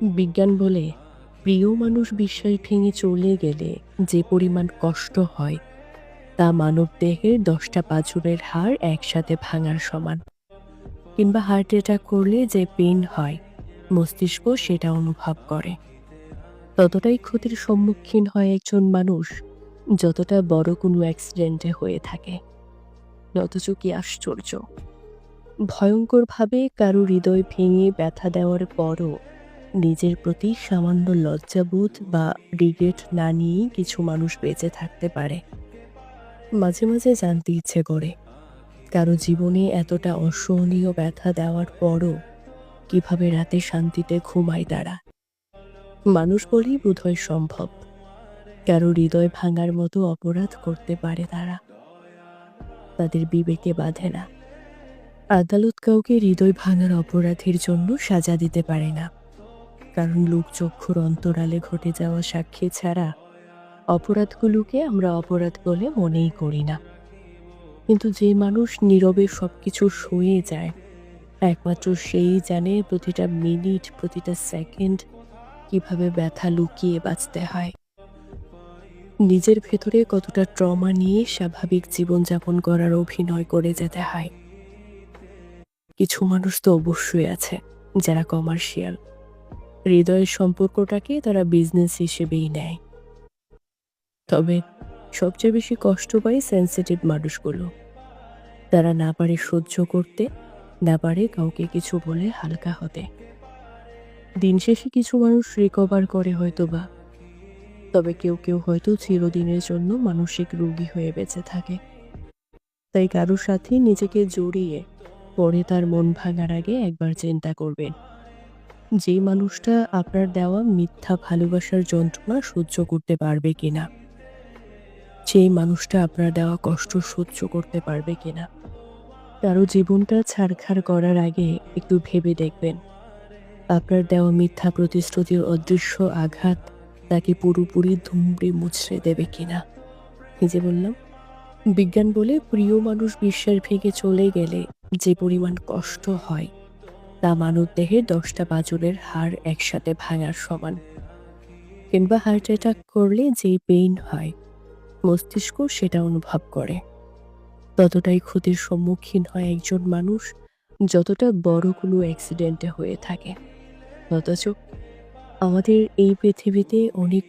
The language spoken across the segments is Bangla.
বিজ্ঞান বলে প্রিয় মানুষ বিশ্বাস ভেঙে চলে গেলে যে পরিমাণ কষ্ট হয় তা মানবদেহের 10টা পাঁজরের হাড় একসাথে ভাঙার সমান। কিংবা হার্ট অ্যাটাক করলে যে পেইন হয় মস্তিষ্ক সেটা অনুভব করে। ততটাই ক্ষতির সম্মুখীন হয় একজন মানুষ যতটা বড় কোনো অ্যাক্সিডেন্টে হয়ে থাকে। অথচ কি আশ্চর্য, ভয়ঙ্করভাবে কারো হৃদয় ভেঙে ব্যথা দেওয়ার পরও নিজের প্রতি সামান্য লজ্জাবোধ বা রিগ্রেট না নিয়েই কিছু মানুষ বেঁচে থাকতে পারে। মাঝে মাঝে জানতে ইচ্ছে করে, কারো জীবনে এতটা অসহনীয় ব্যথা দেওয়ার পরও কিভাবে রাতে শান্তিতে ঘুমায় তারা। মানুষ বলেই বোধহয় সম্ভব কারো হৃদয় ভাঙার মতো অপরাধ করতে পারে তারা। তাদের বিবেকে বাধে না। আদালত কাউকে হৃদয় ভাঙার অপরাধের জন্য সাজা দিতে পারে না, কারণ লোকচক্ষুর অন্তরালে ঘটে যাওয়া সাক্ষী ছাড়া অপরাধগুলোকে আমরা অপরাধ বলে মনেই করি না। কিন্তু যে মানুষ নীরবে সবকিছু সয়ে যায়, একমাত্র সেই জানে প্রতিটা মিনিট, প্রতিটা সেকেন্ড কিভাবে ব্যথা লুকিয়ে বাঁচতে হয়। নিজের ভেতরে কতটা ট্রমা নিয়ে স্বাভাবিক জীবনযাপন করার অভিনয় করে যেতে হয়। কিছু মানুষ তো অবশ্যই আছে যারা কমার্শিয়াল, হৃদয়ের সম্পর্কটাকে তারা বিজনেস হিসেবেই নেয়। তবে সবচেয়ে বেশি কষ্ট পায় সেনসিটিভ মানুষগুলো। তারা না পারে সহ্য করতে, না পারে কাউকে কিছু বলে হালকা হতে। দিন শেষে কিছু মানুষ রিকভার করে হয়তোবা, তবে কেউ কেউ হয়তো চিরদিনের জন্য মানসিক রোগী হয়ে বেঁচে থাকে। তাই কারো সাথে নিজেকে জড়িয়ে পরে তার মন ভাঙার আগে একবার চিন্তা করবেন, যে মানুষটা আপনার দেওয়া মিথ্যা ভালোবাসার যন্ত্রণা সহ্য করতে পারবে কিনা, সেই মানুষটা আপনার দেওয়া কষ্ট সহ্য করতে পারবে কিনা। কারো জীবনটা ছাড়খাড় করার আগে একটু ভেবে দেখবেন, আপনার দেওয়া মিথ্যা প্রতিশ্রুতির অদৃশ্য আঘাত তাকে পুরোপুরি ধুমড়ে মুচড়ে দেবে কিনা। এই যে বললাম, বিজ্ঞান বলে প্রিয় মানুষ বিশ্বাস ভেঙে চলে গেলে যে পরিমাণ কষ্ট হয় তা মানবদেহের 10টা পাঁজরের হাড় একসাথে ভাঙার সমান। কিংবা হার্ট অ্যাটাক করলে যে পেইন হয় মস্তিষ্ক সেটা অনুভব করে। ততটাই ক্ষতির সম্মুখীন হয় একজন মানুষ যতটা বড় কোনো অ্যাক্সিডেন্টে হয়ে থাকে। অথচ আমাদের এই পৃথিবীতে অনেক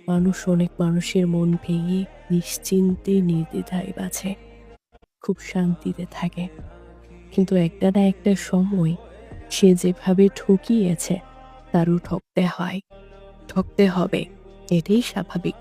মানুষের মন ভেঙে নিশ্চিন্তে নির্দ্বিধায় বাঁচে, খুব শান্তিতে থাকে। কিন্তু একটা না একটা সময় সে যেভাবে ঠকিয়েছে তারও ঠকতে হয়, ঠকতে হবে। এটাই স্বাভাবিক।